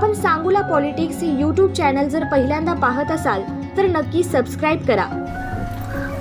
आपण सांगोला पॉलिटिक्स हे YouTube channel जर पहिल्यांदा पाहत असाल तर नक्की सबस्क्राईब करा।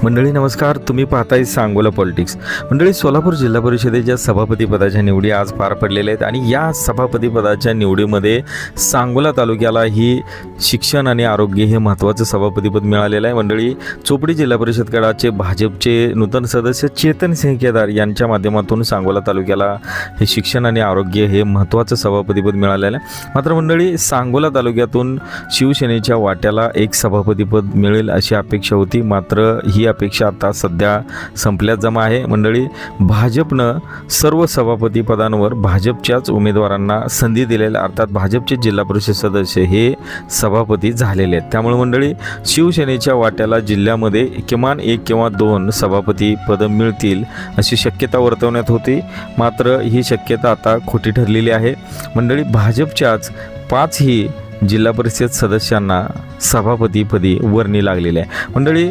मंडळी नमस्कार, तुम्ही पाहताय सांगोला पॉलिटिक्स। मंडळी, सोलापूर जिल्हा परिषदेच्या सभापती पदाच्या निवडी आज पार पडलेल्या आहेत आणि या सभापती पदाच्या निवडीमध्ये सांगोला तालुक्याला ही शिक्षण आणि आरोग्य हे महत्त्वाचं सभापतीपद मिळालेलं आहे। मंडळी, चोपडी जिल्हा परिषद गटाचे भाजपचे नूतन सदस्य चेतन सिंह केदार यांच्या माध्यमातून सांगोला तालुक्याला हे शिक्षण आणि आरोग्य हे महत्त्वाचं सभापतीपद मिळालेलं आहे। मात्र मंडळी, सांगोला तालुक्यातून शिवसेनेच्या वाट्याला एक सभापतीपद मिळेल अशी अपेक्षा होती, मात्र ही अपेक्षा आता सध्या संपल्यात जमा आहे। मंडळी, भाजपनं सर्व सभापती पदांवर भाजपच्याच उमेदवारांना संधी दिलेल्या, अर्थात भाजपचे जिल्हा परिषद सदस्य हे सभापती झालेले आहेत। त्यामुळे मंडळी, शिवसेनेच्या वाट्याला जिल्ह्यामध्ये किमान 1 किंवा 2 सभापती पदं मिळतील अशी शक्यता वर्तवण्यात होती, मात्र ही शक्यता आता खोटी ठरलेली आहे। मंडळी, भाजपच्याच 5 ही जिल्हा परिषद सदस्यांना सभापतीपदी वर्णी लागलेले आहे। मंडळी,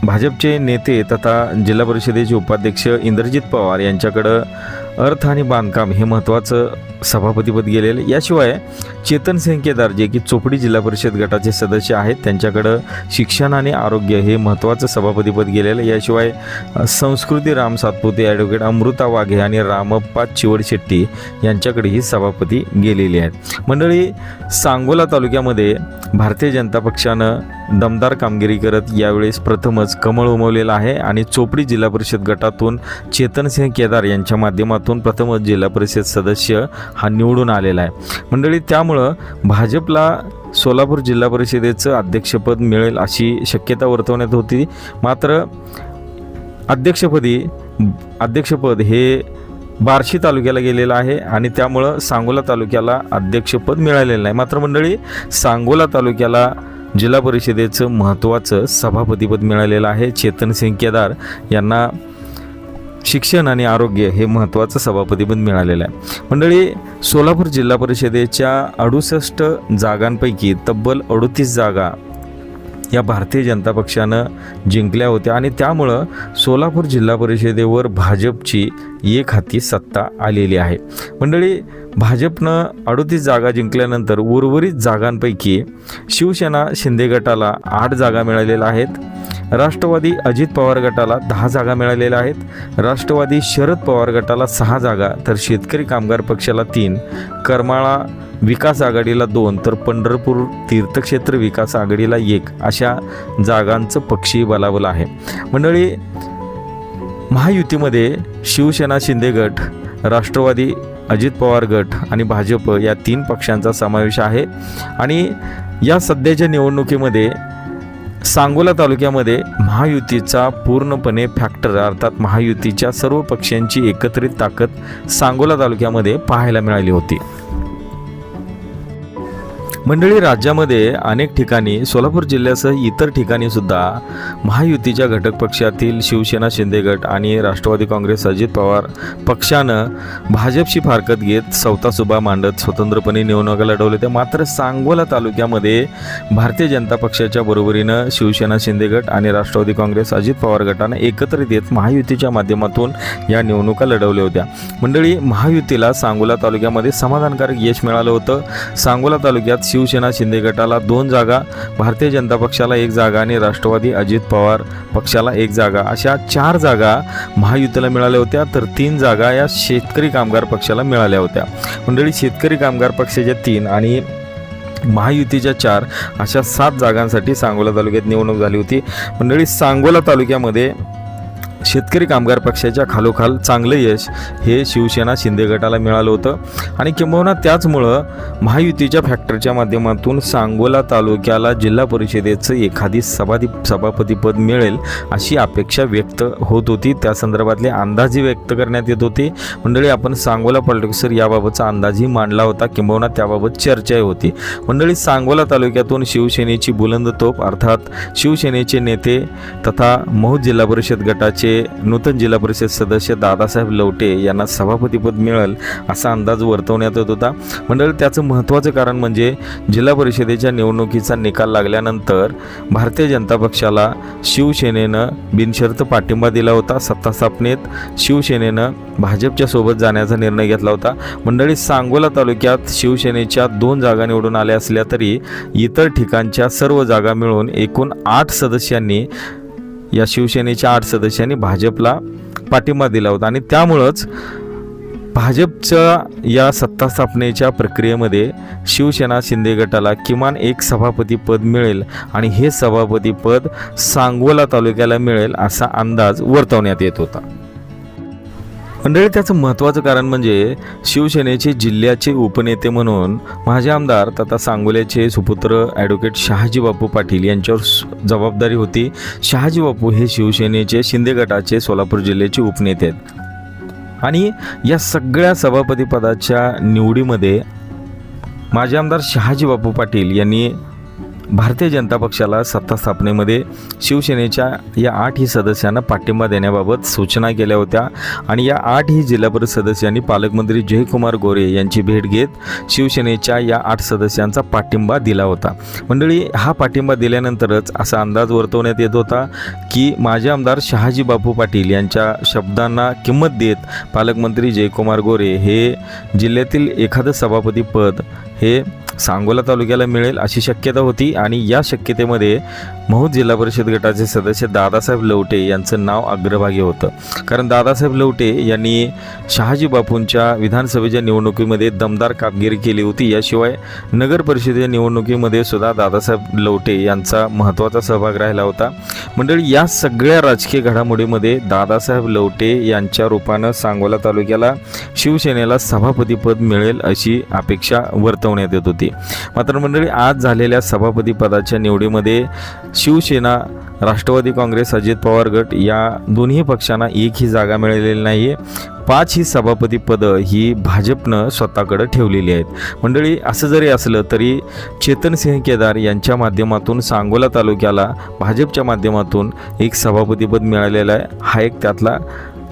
भाजपचे नेते तथा जिल्हा परिषदेचे उपाध्यक्ष इंद्रजित पवार यांच्याकडं अर्थ आणि बांधकाम हे महत्त्वाचं सभापतीपद गेलेले। याशिवाय चेतन सिंह केदार जे की चोपडी जिल्हा परिषद गटाचे सदस्य आहेत त्यांच्याकडं शिक्षण आणि आरोग्य हे महत्त्वाचं सभापतीपद गेलेलं। याशिवाय संस्कृती राम सातपुते, ॲडव्होकेट अमृता वाघे आणि रामप्पा चिवडशेट्टी यांच्याकडे ही सभापती गेलेली आहेत। मंडळी, सांगोला तालुक्यामध्ये भारतीय जनता पक्षानं दमदार कामगिरी करत यावेळेस प्रथमच कमळ उमवलेलं आहे आणि चोपडी जिल्हा परिषद गटातून चेतन सिंह केदार यांच्या माध्यमातून प्रथमच जिल्हा परिषद सदस्य हा निवडून आलेला आहे। मंडळी, त्यामुळं भाजपला सोलापूर जिल्हा परिषदेचं अध्यक्षपद मिळेल अशी शक्यता वर्तवण्यात होती, मात्र अध्यक्षपद हे बार्शी तालुक्याला गेलेलं आहे आणि त्यामुळं सांगोला तालुक्याला अध्यक्षपद मिळालेलं नाही। मात्र मंडळी, सांगोला तालुक्याला जिल्हा परिषदेचं महत्त्वाचं सभापतीपद मिळालेलं आहे। चेतन सिंह केदार यांना शिक्षण आणि आरोग्य हे महत्त्वाचं सभापतीपद मिळालेलं आहे। मंडळी, सोलापूर जिल्हा परिषदेच्या 68 जागांपैकी तब्बल 38 जागा या भारतीय जनता पक्षानं जिंकल्या होत्या आणि त्यामुळं सोलापूर जिल्हा परिषदेवर भाजपची एक हाती सत्ता आलेली आहे। मंडळी, भाजपनं 38 जागा जिंकल्यानंतर उर्वरित जागांपैकी शिवसेना शिंदे गटाला 8 जागा मिळालेल्या आहेत, राष्ट्रवादी अजित पवार गटाला 10 जागा मिळालेल्या आहेत, राष्ट्रवादी शरद पवार गटाला 6 जागा, तर शेतकरी कामगार पक्षाला 3, करमाळा विकास आघाडीला 2, तर पंढरपूर तीर्थक्षेत्र विकास आघाडीला 1 अशा जागांचं पक्षी बलाबल आहे। मंडळी, महायुतीमध्ये शिवसेना शिंदे गट, राष्ट्रवादी अजित पवार गट आणि भाजप या 3 पक्षांचा समावेश आहे आणि या सध्याच्या निवडणुकीमध्ये सांगोला तालुक्यामध्ये महायुतीचा पूर्णपणे फॅक्टर, अर्थात महायुतीच्या सर्व पक्षांची एकत्रित ताकद सांगोला तालुक्यामध्ये पाहायला मिळाली होती। मंडळी, राज्यामध्ये अनेक ठिकाणी, सोलापूर जिल्ह्यासह इतर ठिकाणी सुद्धा महायुतीच्या घटक पक्षातील शिवसेना शिंदे गट आणि राष्ट्रवादी काँग्रेस अजित पवार पक्षानं भाजपशी फारकत घेत सवतासुभा मांडत स्वतंत्रपणे निवडणुका लढवल्या होत्या। मात्र सांगोला तालुक्यामध्ये भारतीय जनता पक्षाच्या बरोबरीनं शिवसेना शिंदे गट आणि राष्ट्रवादी काँग्रेस अजित पवार गटानं एकत्रित येत महायुतीच्या माध्यमातून या निवडणुका लढवल्या होत्या। मंडळी, महायुतीला सांगोला तालुक्यामध्ये समाधानकारक यश मिळालं होतं। सांगोला तालुक्यात शिवसेना शिंदे गटाला 2 जागा, भारतीय जनता पक्षाला 1 जागा आणि राष्ट्रवादी अजित पवार पक्षाला 1 जागा अशा 4 जागा महायुतीला मिळाल्या होत्या, तर 3 जागा या शेतकरी कामगार पक्षाला मिळाल्या होत्या। मंडळी, शेतकरी कामगार पक्षाच्या 3 आणि महायुतीच्या 4 अशा 7 जागांसाठी सांगोला तालुक्यात निवडणूक झाली होती। मंडळी, सांगोला तालुक्यामध्ये शेतकरी कामगार पक्षाच्या खालोखाल चांगलं यश हे शिवसेना शिंदे गटाला मिळालं होतं आणि किंबहुना त्याचमुळं महायुतीच्या फॅक्टरच्या माध्यमातून सांगोला तालुक्याला जिल्हा परिषदेचं एखादी सभापतीपद मिळेल अशी अपेक्षा व्यक्त होत होती, त्या संदर्भातले अंदाजही व्यक्त करण्यात येत होते। मंडळी, आपण सांगोला पॉलिटिक्सवर याबाबतचा अंदाजही मांडला होता, किंबहुना त्याबाबत चर्चाही होती। मंडळी, सांगोला तालुक्यातून शिवसेनेची बुलंद तोफ, अर्थात शिवसेनेचे नेते तथा महूद जिल्हा परिषद गटाचे नूतन जिल्हा परिषद सदस्य दादासाहेब लवटे यांना सभापतीपद मिळेल असा अंदाज वर्तवण्यात येत होता. मंडळी, त्याचं महत्त्वाचं कारण म्हणजे जिल्हा परिषदेच्या निवडणुकीचा निकाल लागल्यानंतर भारतीय जनता पक्षाला शिवसेनेनं बिनशर्त पाठिंबा दिला होता. सत्ता स्थापनेत शिवसेनेनं भाजपच्या सोबत जाण्याचा निर्णय घेतला होता. मंडळी, सांगोला तालुक्यात शिवसेनेच्या 2 जागा निवडून आल्या असल्या तरी इतर ठिकाणच्या सर्व जागा मिळून एकूण 8 सदस्यांनी, या शिवसेनेच्या 8 सदस्यांनी भाजपला पाठिंबा दिला होता आणि त्यामुळंच भाजपच्या या सत्ता स्थापनेच्या प्रक्रियेमध्ये शिवसेना शिंदे गटाला किमान एक सभापती पद मिळेल आणि हे सभापती पद सांगोला तालुक्याला मिळेल असा अंदाज वर्तवण्यात येत होता. मंडळी, त्याचं महत्त्वाचं कारण म्हणजे शिवसेनेचे जिल्ह्याचे उपनेते म्हणून माजी आमदार तथा सांगोल्याचे सुपुत्र ॲडव्होकेट शहाजी बापू पाटील यांच्यावर जबाबदारी होती. शहाजी बापू हे शिवसेनेचे शिंदे गटाचे सोलापूर जिल्ह्याचे उपनेते आहेत आणि या सगळ्या सभापतीपदाच्या निवडीमध्ये माजी आमदार शहाजी बापू पाटील यांनी भारतीय जनता पक्षाला सत्ता स्थापनेमध्ये शिवसेनेच्या या 8 सदस्यांना पाठिंबा देण्याबाबत सूचना केल्या होत्या आणि या 8 जिल्हा परिषद सदस्यांनी पालकमंत्री जयकुमार गोरे यांची भेट घेत शिवसेनेच्या या 8 सदस्यांचा पाठिंबा दिला होता. मंडळी, हा पाठिंबा दिल्यानंतरच असा अंदाज वर्तवण्यात येत होता की माजी आमदार शहाजी बापू पाटील यांच्या शब्दांना किंमत देत पालकमंत्री जयकुमार गोरे हे जिल्ह्यातील एखादं सभापती पद हे सांगोला तालुक्याला मिळेल अशी शक्यता होती आणि या शक्यतेमध्ये महूद जिल्हा परिषद गटाचे सदस्य दादासाहेब लवटे यांचं नाव अग्रभागी होतं. कारण दादासाहेब लवटे यांनी शहाजी बापूंच्या विधानसभेच्या निवडणुकीमध्ये दमदार कामगिरी केली होती. याशिवाय नगर परिषदेच्या निवडणुकीमध्ये सुद्धा दादासाहेब लवटे यांचा महत्त्वाचा सहभाग राहिला होता. मंडळी, या सगळ्या राजकीय घडामोडीमध्ये दादासाहेब लवटे यांच्या रूपानं सांगोला तालुक्याला शिवसेनेला सभापतीपद मिळेल अशी अपेक्षा वर्तवण्यात येत होती. मात्र मंडळी, आज झालेल्या सभापती पदाच्या निवडीमध्ये शिवसेना, राष्ट्रवादी काँग्रेस, अजित पवार गट या दोन्ही पक्षांना एकही जागा मिळालेली नाही आहे. 5 ही सभापती पदं ही भाजपनं स्वतःकडे ठेवलेली आहेत. मंडळी, असं जरी असलं तरी चेतनसिंह केदार यांच्या माध्यमातून सांगोला तालुक्याला भाजपच्या माध्यमातून एक सभापतीपद मिळालेलं आहे. हा एक त्यातला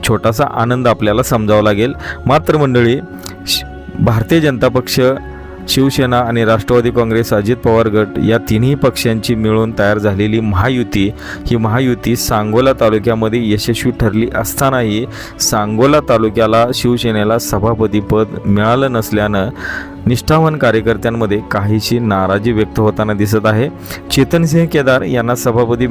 छोटासा आनंद आपल्याला समजावा लागेल. मात्र मंडळी, भारतीय जनता पक्ष, शिवसेना आणि राष्ट्रवादी काँग्रेस, अजित पवार गट या तिन्ही पक्षांची मिळून तयार झालेली महायुती, ही महायुती सांगोला तालुक्यामध्ये यशस्वी ठरली असतानाही सांगोला तालुक्याला शिवसेनेला सभापतीपद मिळालं नसल्यानं निष्ठावान कार्यकर्त्यांमध्ये काहीशी नाराजी व्यक्त होताना दिसत आहे. चेतनसिंह केदार यांना सभापती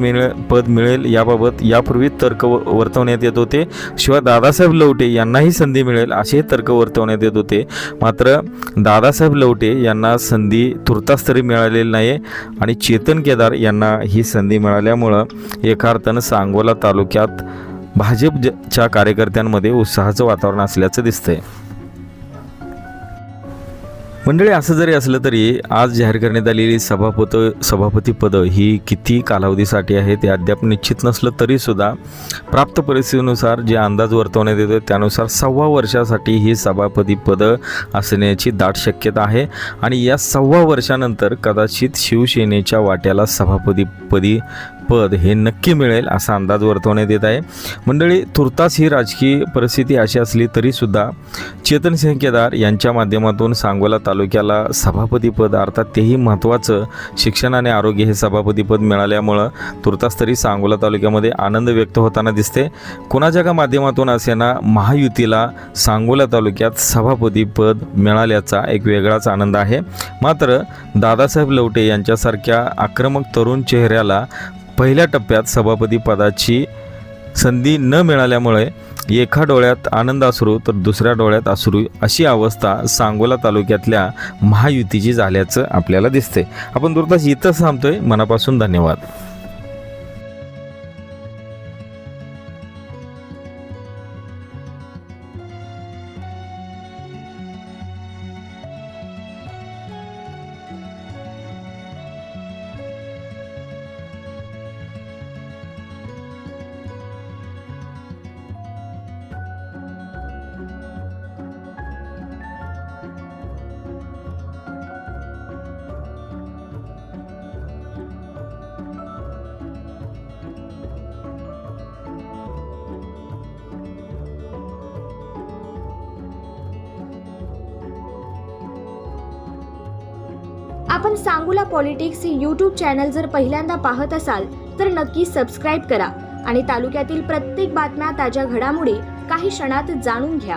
पद मिळेल याबाबत यापूर्वी तर्क वर्तवण्यात येत होते. शिवाय दादासाहेब लवटे यांनाही संधी मिळेल असे तर्क वर्तवण्यात येत होते. मात्र दादासाहेब लवटे यांना संधी तुर्तास तरी मिळालेली नाही आणि चेतन केदार यांना ही संधी मिळाल्यामुळं एका अर्थानं सांगोला तालुक्यात भाजपच्या कार्यकर्त्यांमध्ये उत्साहाचं वातावरण असल्याचं दिसतंय. मंडळी, असं जरी असलं तरी आज जाहीर करण्यात आलेली सभापती पदं ही किती कालावधीसाठी आहे ते अद्याप निश्चित नसलं तरीसुद्धा प्राप्त परिस्थितीनुसार जे अंदाज वर्तवण्यात येतो त्यानुसार 1.25 वर्षासाठी ही सभापती पदं असण्याची दाट शक्यता आहे आणि या 1.25 वर्षानंतर कदाचित शिवसेनेच्या वाट्याला सभापतीपदी पद हे नक्की मिळेल असा अंदाज वर्तवण्यात येत आहे. मंडळी, तुर्तास ही राजकीय परिस्थिती अशी असली तरीसुद्धा चेतनसिंह केदार यांच्या माध्यमातून सांगोला तालुक्याला सभापतीपद, अर्थात तेही महत्त्वाचं शिक्षण आणि आरोग्य हे सभापतीपद मिळाल्यामुळं तुर्तास तरी सांगोला तालुक्यामध्ये आनंद व्यक्त होताना दिसते. कोणाच्या का माध्यमातून असेना महायुतीला सांगोला तालुक्यात सभापतीपद मिळाल्याचा एक वेगळाच आनंद आहे. मात्र दादासाहेब लवटे यांच्यासारख्या आक्रमक तरुण चेहऱ्याला पहिल्या टप्प्यात सभापती पदाची संधी न मिळाल्यामुळे एका डोळ्यात आनंद अश्रू तर दुसऱ्या डोळ्यात अश्रू अशी अवस्था सांगोला तालुक्यातल्या महायुतीची झाल्याचं आपल्याला दिसते. आपण तुर्तास इथं थांबतोय. मनापासून धन्यवाद. आपण सांगूला पॉलिटिक्स ही यूट्यूब चॅनल जर पहिल्यांदा पाहत असाल तर नक्की सबस्क्राईब करा आणि तालुक्यातील प्रत्येक बातम्या ताज्या घडामोडी काही क्षणात जाणून घ्या.